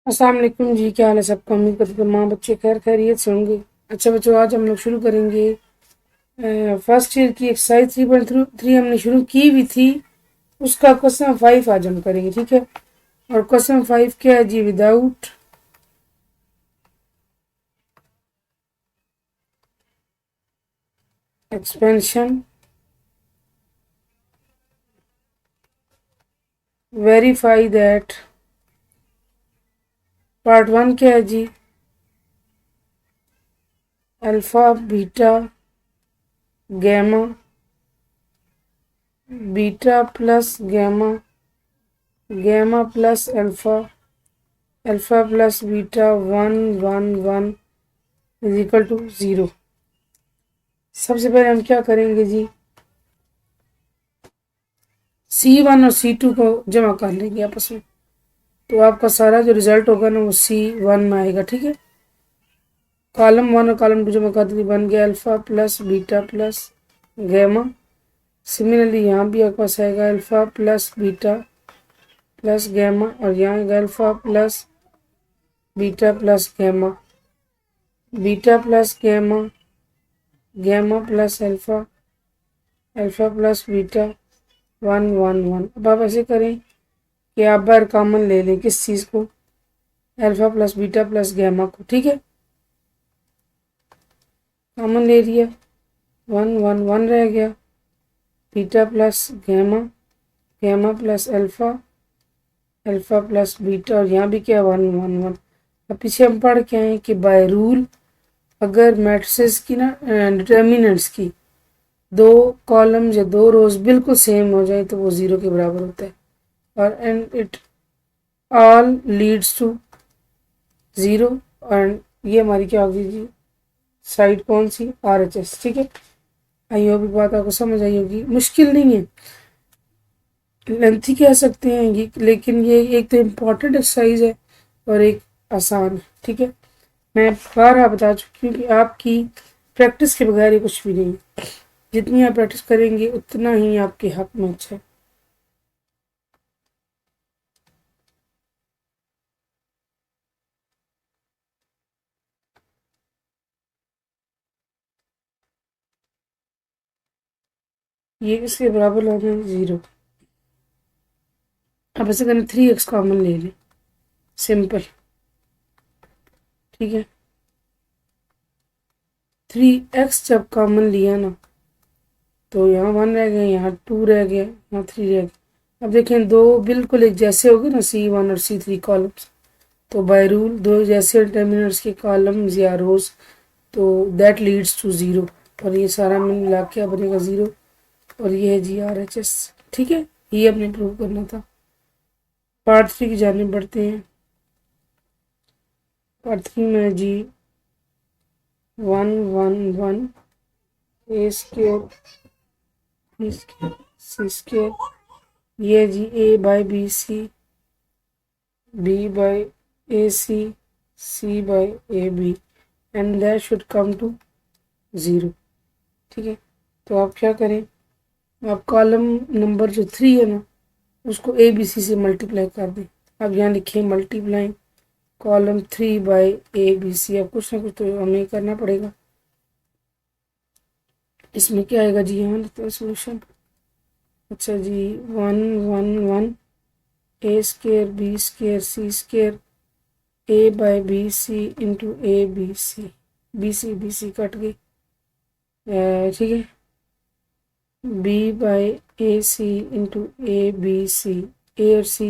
अस्सलाम वालेकुम जी, क्या हाल है सबका। उम्मीद करते तमाम बच्चे खैर खैरियत से होंगे। अच्छा बच्चों, आज हम लोग शुरू करेंगे फर्स्ट ईयर की एक्सरसाइज 3.3 हमने शुरू की हुई थी। उसका क्वेश्चन 5 आज हम करेंगे, ठीक है। और क्वेश्चन 5 क्या है जी? Without expansion verify that. Part 1 क्या है जी? Alpha beta gamma, beta plus gamma, gamma plus alpha, alpha plus beta 1 1 1 is equal to 0। सबसे पहले हम क्या करेंगे जी? C1 और C2 को जमा कर लेंगे आपस में, तो आपका सारा जो रिजल्ट होगा ना वो C1 में आएगा, ठीक है। कॉलम 1 और कॉलम 2 जमा कर देंगे, बन गया alpha plus beta plus gamma. Similarly यहाँ भी आपके पास आएगा alpha plus beta plus gamma, और यहाँ आएगा alpha plus beta plus gamma, beta plus gamma, gamma plus alpha, alpha plus beta 1 1 1। अब आप ऐसे करें कि आप बार कॉमन ले लें, किस चीज़ को? Alpha plus beta plus gamma को, ठीक है। कॉमन ले लिया, 1 1 1 रह गया, beta plus gamma, gamma plus alpha, alpha plus beta, और यहाँ भी क्या 1 1 1। अब पीछे हम पढ़ के आए कि बाय रूल अगर मैट्रिसेस की ना डिटर्मिनेंट्स की दो कॉलम्स या दो रोज बिल्कुल सेम हो जाए तो वो 0 के बराबर होता है, और and it all leads to 0। And ये हमारी क्या होगी जी? साइड कौन सी? RHS, ठीक है। आई होप बात आपको समझ आई होगी। मुश्किल नहीं है, लेंथी कह सकते हैं ये, लेकिन ये एक तो इम्पॉर्टेंट एक्सरसाइज है और एक आसान है, ठीक है। मैं बारहा बता चुकी हूँ कि आपकी प्रैक्टिस के बगैर ये कुछ भी नहीं है। जितनी आप प्रैक्टिस करेंगे उतना ही आपके हक में अच्छा है। ये किसके बराबर लाना है? 0। अब ऐसे करना, 3x कॉमन ले लें, सिंपल, ठीक है। 3x जब कॉमन लिया ना तो यहाँ 1 रह गया, यहाँ 2 रह गया, यहाँ 3 रह गया। अब देखें दो बिल्कुल एक जैसे हो गए ना, C1 और C3 कॉलम्स, तो बाय रूल दो जैसे डिटर्मिनेंट्स के कॉलम्स या रोज, तो दैट लीड्स टू 0। और ये सारा मिला के बनेगा 0, और ये है जी RHS, ठीक है। ये अपने प्रूव करना था। पार्ट 3 की जाने बढ़ते हैं। पार्ट 3 में जी 1 1 1 A square B square C square, ये जी A by BC, B by AC, C by AB, and that should come to 0, ठीक है। तो आप क्या करें? आप कॉलम नंबर जो 3 है ना उसको ABC से मल्टीप्लाई कर दें। अब यहाँ लिखें मल्टीप्लाई कॉलम 3 बाई ABC। अब कुछ ना कुछ तो हमें करना पड़ेगा। इसमें क्या आएगा जी? यहाँ लिखते हैं सोल्यूशन। अच्छा जी, 1 1 1 A square B square C square A by BC into ABC, BC cut गई, ठीक है। B by AC into ABC, A और C,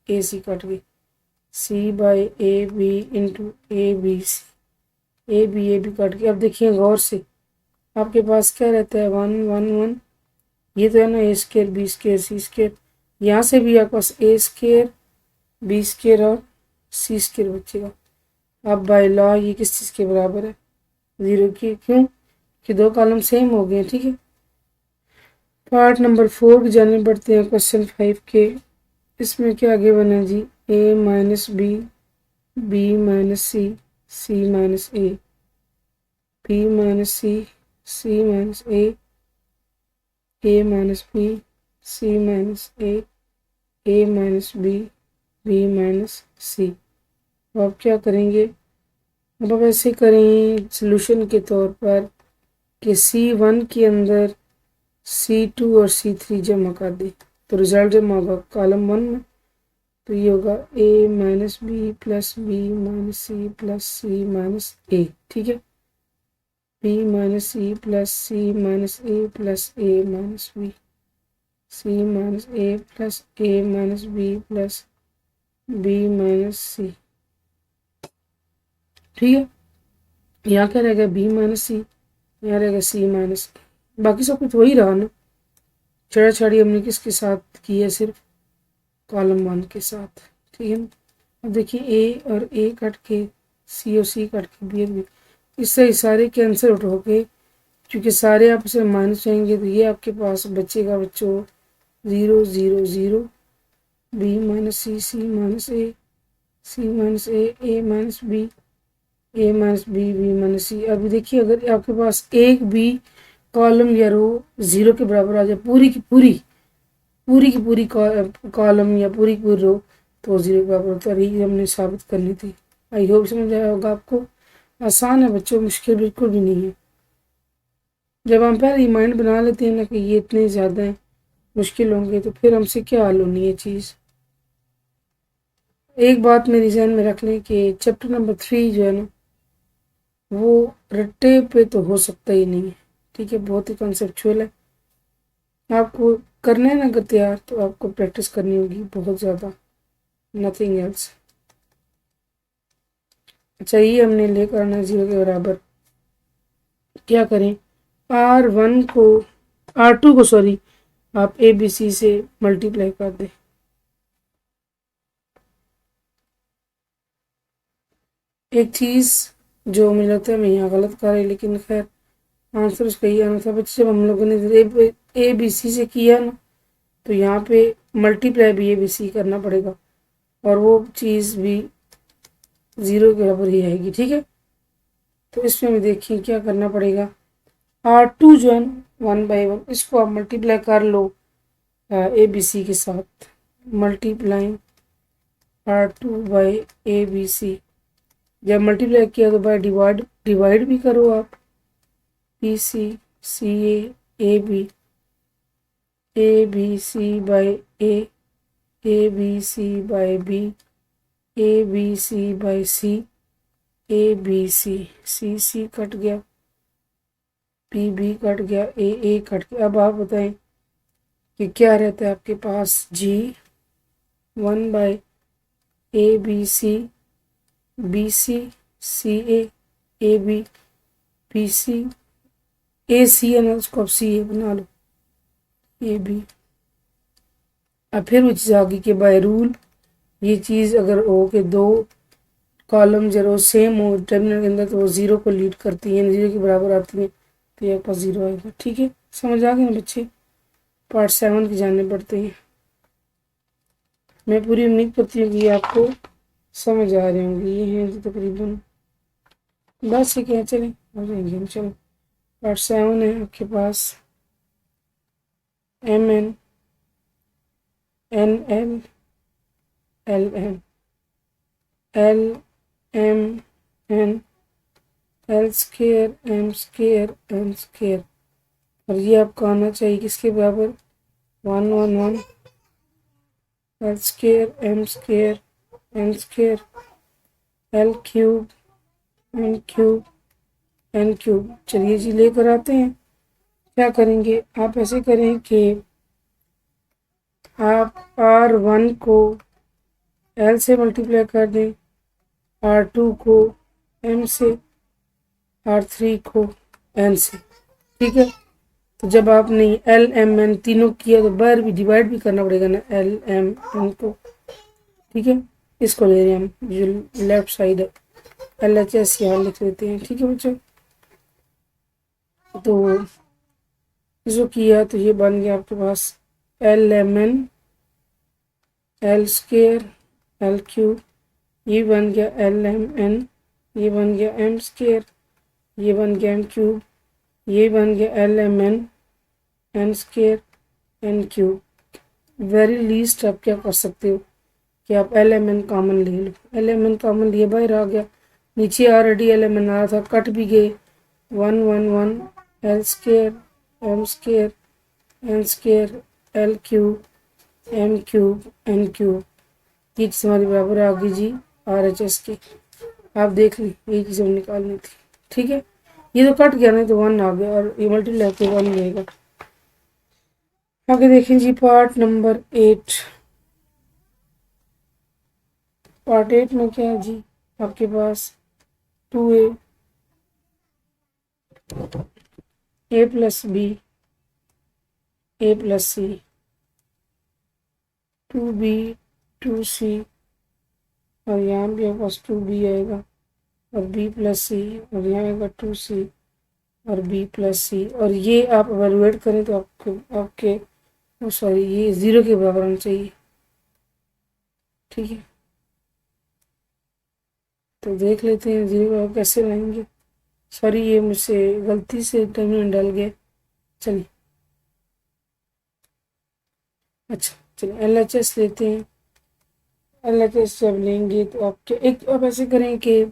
AC कट गई, C by AB into ABC, AB cut गई। अब देखिए गौर से, आपके पास क्या रहता है? 1 1 1, ये तो है ना A square B square C square. यहाँ से भी आपके पास A स्क्वेयर B स्क्वेयर और C स्क्वेयर बचेगा। अब बाय लॉ ये किस चीज़ के बराबर है? 0 की। क्यों? कि दो कॉलम सेम हो गए, ठीक है। पार्ट नंबर 4 की जाने पड़ते हैं, क्वेश्चन 5 के। इसमें क्या आगे बना जी? A minus B, B minus C, C minus A, B minus C, C minus A minus B, C minus A minus B, B minus C। तो आप क्या करेंगे, अब आप ऐसे करें सॉल्यूशन के तौर पर कि C1 के अंदर C2 और C3 जमा कर दें, तो रिजल्ट जमा होगा कॉलम 1 में। तो ये होगा A minus B plus B minus C plus C minus A, ठीक है। B minus C plus C minus A plus A minus B, C minus A plus A minus B plus B minus C, ठीक है। यहाँ क्या रहेगा B minus सी, यहाँ रहेगा सी minus, बाकी सब कुछ वही रहा ना, छड़ा छड़ी हमने किसके साथ की है, सिर्फ कॉलम 1 के साथ, ठीक है ना। अब देखिए ए और ए कट के सी और सी कट के बी और बी, इससे सारे कैंसिल आउट होके, क्योंकि सारे आपस में माइनस जाएंगे, तो ये आपके पास बचेगा बच्चों 0 0 0, बी माइनस सी माइनस ए, सी माइनस ए माइनस बी, ए माइनस बी बी माइनस सी। अभी देखिए अगर आपके पास एक भी कॉलम या रो 0 के बराबर आ जाए, पूरी की पूरी कॉलम या पूरी की पूरी रो, तो 0 के बराबर होता है। ये हमने साबित करनी थी। आई होप समझ आया होगा आपको। आसान है बच्चों, मुश्किल बिल्कुल भी नहीं है। जब हम पहले माइंड बना लेते हैं ना कि ये इतने ज़्यादा हैं, मुश्किल होंगे, तो फिर हमसे क्या हल होनी है चीज़। एक बात मेरी जहन में रख लें कि चैप्टर नंबर 3 जो है ना, वो रट्टे पे तो हो सकता ही नहीं है, ठीक है। बहुत ही कॉन्सेप्चुअल है। आपको करना है ना अगर तैयार, तो आपको प्रैक्टिस करनी होगी बहुत ज़्यादा, नथिंग एल्स। अच्छा, ये हमने लेकर आना 0 के बराबर। क्या करें, R1 को R2 को सॉरी आप ABC से मल्टीप्लाई कर दें। एक चीज़ जो मुझे लगता है मैं यहाँ गलत कर रही, लेकिन खैर आंसर उसका ही आना था बच्चे। जब हम लोगों ने ABC से किया ना, तो यहाँ पे मल्टीप्लाई भी ABC करना पड़ेगा, और वो चीज़ भी 0 के बराबर ही आएगी, ठीक है। तो इसमें भी देखिए क्या करना पड़ेगा। R2 जो है 1/1, इसको आप मल्टीप्लाई कर लो ABC के साथ, मल्टीप्लाइंग R2 बाई ABC। जब मल्टीप्लाई किया तो बाय डिवाइड भी करो आप, PC CA AB, ABC by ABC by B, ABC by C, ABC C cut गया, B कट गया, A कट गया। अब आप बताएं कि क्या रहता है आपके पास, G 1/ABC BC CA AB BC AC है ना, उसको आप CA बना लो, AB। अब फिर वो चीज़ आ गई कि बाय रूल ये चीज़ अगर हो के दो कॉलम जरो सेम हो टर्मिनल के अंदर, तो वो 0 को लीड करती हैं, 0 के बराबर आती हैं, तो ये पास 0 आएगा, ठीक है। समझ आ गया ना बच्चे, पार्ट 7 के जानने पड़ते हैं। मैं पूरी उम्मीद करती हूँ कि आपको समझ आ रहे होंगे। ये हैं तो तकरीबन बस ये क्या, चलें हो जाएंगे हम। चलो, पार्ट 7 है आपके पास MN NL LN LMN L square M square N square, और ये आपका आना चाहिए किसके बराबर, 1 1 1 L square M square N square L cube N cube N cube. चलिए जी लेकर आते हैं। क्या करेंगे, आप ऐसे करें कि आप R1 को L से मल्टीप्लाई कर दें, R2 को M से, R3 को N से, ठीक है। तो जब आपने LMN तीनों किया, तो बाहर भी डिवाइड भी करना पड़ेगा ना LMN को, ठीक है। इसको ले रहे हैं हम, जो लेफ्ट साइड है LHS यहाँ लिख लेते हैं, ठीक है बच्चों। तो इसको किया तो ये बन गया आपके पास LMN L square L cube, ये बन गया LMN, ये बन गया M स्केयर, ये बन गया M क्यूब, ये बन गया LMN N square N cube. Very least आप क्या कर सकते हो कि आप एल एम एन कॉमन ले लो। एल एम एन कॉमन लिए बाहर आ गया, नीचे ऑलरेडी एल एम एन आ रहा था, कट भी गए। 1 1 1 L square M square N square L cube M cube N cube, ये चीज़ हमारी बराबर आ गई जी आर एच एस की। आप देख ली, ये चीज़ हमें निकालनी थी। ठीक है, ये तो कट गया, नहीं तो 1 आ गया और ये मल्टीप्लाई पे 1 रहेगा। आगे देखें जी पार्ट नंबर 8। पार्ट 8 में क्या है जी, आपके पास 2a a plus B a plus C, 2b 2c, और यहाँ भी आपके पास 2b आएगा और b प्लस सी, और यहाँ आएगा 2c और b प्लस सी। और ये आप एवेलुएट करें तो आपके सॉरी ये 0 के बराबर होना चाहिए। ठीक है, तो देख लेते हैं 0 बराबर कैसे लाएंगे। सॉरी ये मुझसे गलती से टर्मिनल डाल गया। चलिए, अच्छा चलिए एल एच एस लेते हैं। एल एच एस जब लेंगे तो आप क्या, एक आप ऐसे करें कि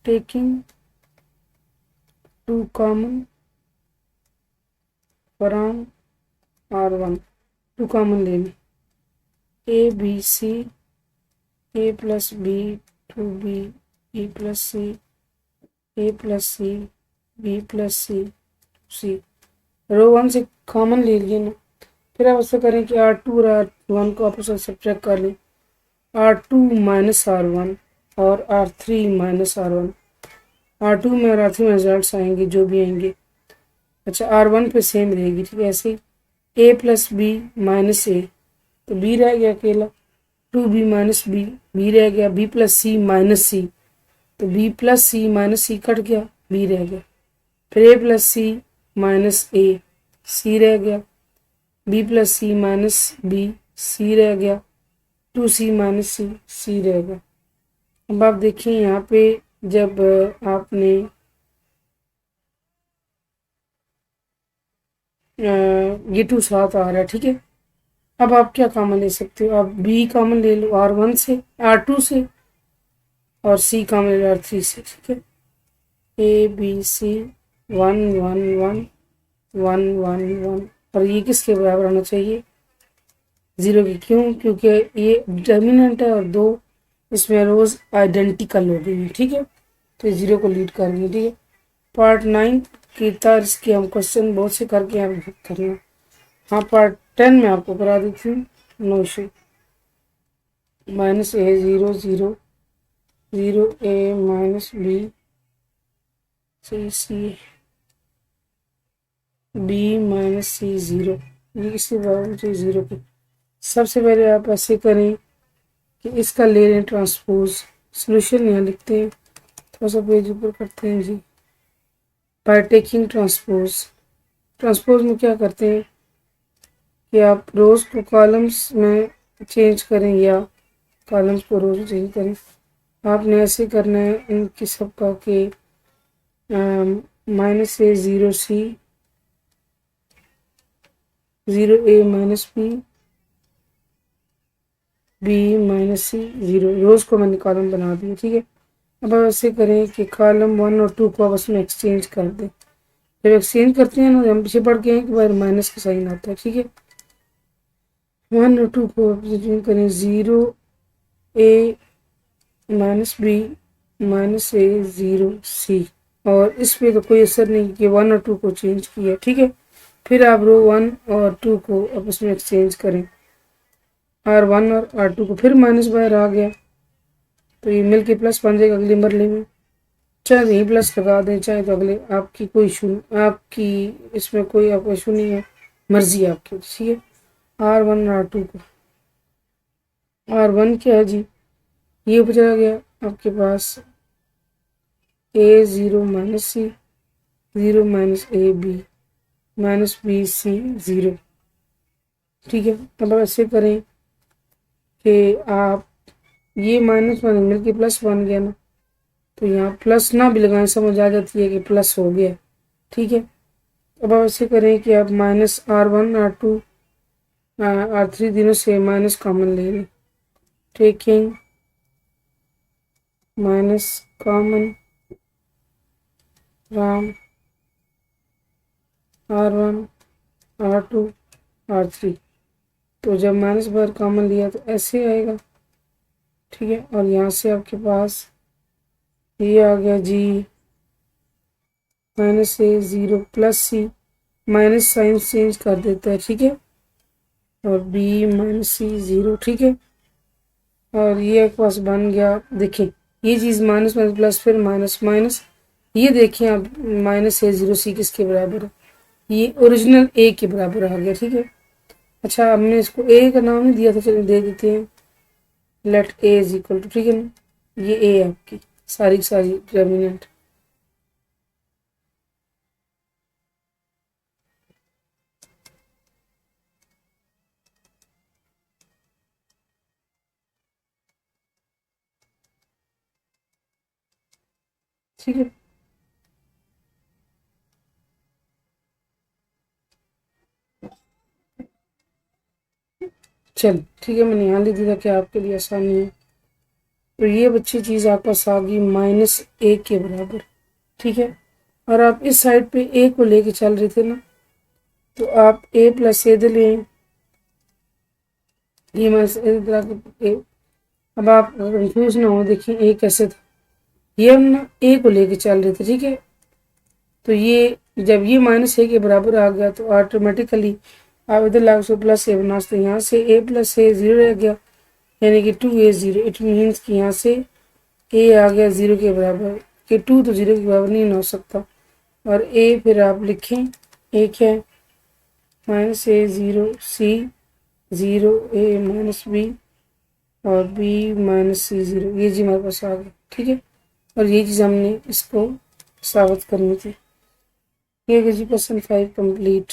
taking 2 common from R1, 2 common लेने, A B C A plus B 2B B plus C A plus C B plus C C, रो 1 से कॉमन ले लिए ना। फिर आप ऐसा करें कि R2 और R1 को आपस में सब्ट्रैक्ट कर लें, R2 माइनस R1 और R3 माइनस R1। R2 में और R3 में रिजल्ट आएंगे जो भी आएंगे। अच्छा R1 पे सेम रहेगी। ठीक है, ऐसे ही A प्लस बी माइनस ए, तो बी रह गया अकेला, 2b माइनस बी, बी रह गया, बी प्लस सी माइनस सी, तो बी प्लस सी माइनस सी कट गया, बी रह गया। फिर ए प्लस सी माइनस ए, सी रह गया, B plus C minus B, सी रह गया, 2c माइनस सी, सी रह गया। अब आप देखिए यहाँ पे जब आपने ये 2 साथ आ रहा है। ठीक है, अब आप क्या कॉमन ले सकते हो, आप बी कॉमन ले लो R1 से, R2 से, और सी कॉमन ले लो R3 से। ठीक है, ए बी सी 1 1 1 1 1 1, और ये किसके बराबर होना चाहिए, 0 की। क्यों, क्योंकि ये डिटर्मिनेंट है और 2 इसमें रोज आइडेंटिकल हो गई है। ठीक है, तो 0 को लीड कर रही है। ठीक है, पार्ट 9 की तर्ज के हम क्वेश्चन बहुत से करके आप करना। हाँ, पार्ट 10 में आपको करा देती हूँ, no issue. Minus A 0 0 0 A minus B C C B minus C 0, ये किसके बराबर चाहिए, 0 की। सबसे पहले आप ऐसे करें कि इसका ले लें ट्रांसपोज, सोल्यूशन यहाँ लिखते हैं, थोड़ा सा पेज ऊपर करते हैं जी। बाय टेकिंग ट्रांसपोज, ट्रांसपोज में क्या करते हैं कि आप रोज को कॉलम्स में चेंज करें या कॉलम्स को रोज चेंज करें। आपने ऐसे करना है इनकी सबका कि minus A 0 C 0 A minus B B minus C 0, रोज को मैंने कॉलम बना दिया। ठीक है, अब आप ऐसे करें कि कॉलम 1 और 2 को आपस में एक्सचेंज कर दें। जब एक्सचेंज करते हैं ना, हम पीछे पढ़ के हैं कि भाई माइनस का साइन आता है। ठीक है, 1 और 2 को एक्सचेंज करें, 0 A minus B minus A 0 सी, और इस पे तो कोई असर नहीं कि 1 और 2 को चेंज किया। ठीक है, फिर आप रो 1 और 2 को आपस में एक्सचेंज करें, R1 और R2 को, फिर माइनस बाहर आ गया तो ये मिल के प्लस बन जाएगा अगली मरले में। चाहे तो यही प्लस लगा दें, चाहे तो अगले, आपकी कोई इशू, आपकी इसमें कोई आपका इशू नहीं है, मर्जी है आपकी। ठीक है, R1 और R2 को, R1 क्या है जी, ये बचा गया आपके पास A 0 minus C 0 minus A B minus B C 0। ठीक है, अब ऐसे करें कि आप ये माइनस वन मिल के प्लस बन गया ना, तो यहाँ प्लस ना भी लगाएं, समझ आ जाती है कि प्लस हो गया। ठीक है, अब आप ऐसे करें कि आप -R1 R2 R3 तीनों से माइनस कॉमन ले लें, taking minus common from R1 R2 R3। तो जब माइनस बार कॉमन लिया तो ऐसे आएगा, ठीक है। और यहाँ से आपके पास ये आ गया जी -A0 plus C, minus sign change कर देता है, ठीक है, और B -C0, ठीक है। और ये एक पास बन गया, देखिए ये चीज़ माइनस माइनस प्लस फिर माइनस माइनस, ये देखिए आप -A0C किसके बराबर है, ये ओरिजिनल A के बराबर आ गया, ठीक है। अच्छा हमने इसको A का नाम नहीं दिया था, चलिए दे देते हैं, let A is equal to, ठीक है ना, ये A है आपकी सारी की सारी डिटर्मिनेंट। ठीक है, चल ठीक है, मैंने यहाँ लिख दिया कि आपके लिए आसानी है। तो ये बच्ची चीज़ आपके पास आ गई -A के बराबर, ठीक है। और आप इस साइड पे A को लेके चल रहे थे ना, तो आप A प्लस A दे लें, ये A। अब आप कंफ्यूज ना हो, देखिए A कैसे था, ये हम ना A को लेके चल रहे थे, ठीक है। तो ये जब ये -A के बराबर आ गया तो ऑटोमेटिकली आप इधर लाओ सो प्लस A बना सकते, यहाँ से A प्लस A 0 रह गया, यानी कि 2A0। इट मीन्स कि यहाँ से A आ गया 0 के बराबर, कि 2 तो 0 के बराबर नहीं हो सकता। और A फिर आप लिखें, A क्या है, -A0C 0 A -B और B -C0, ये जी हमारे पास आ गया, ठीक है। और ये चीज़ हमने इसको साबित करनी थी। ये जी क्वेश्चन 5 कंप्लीट।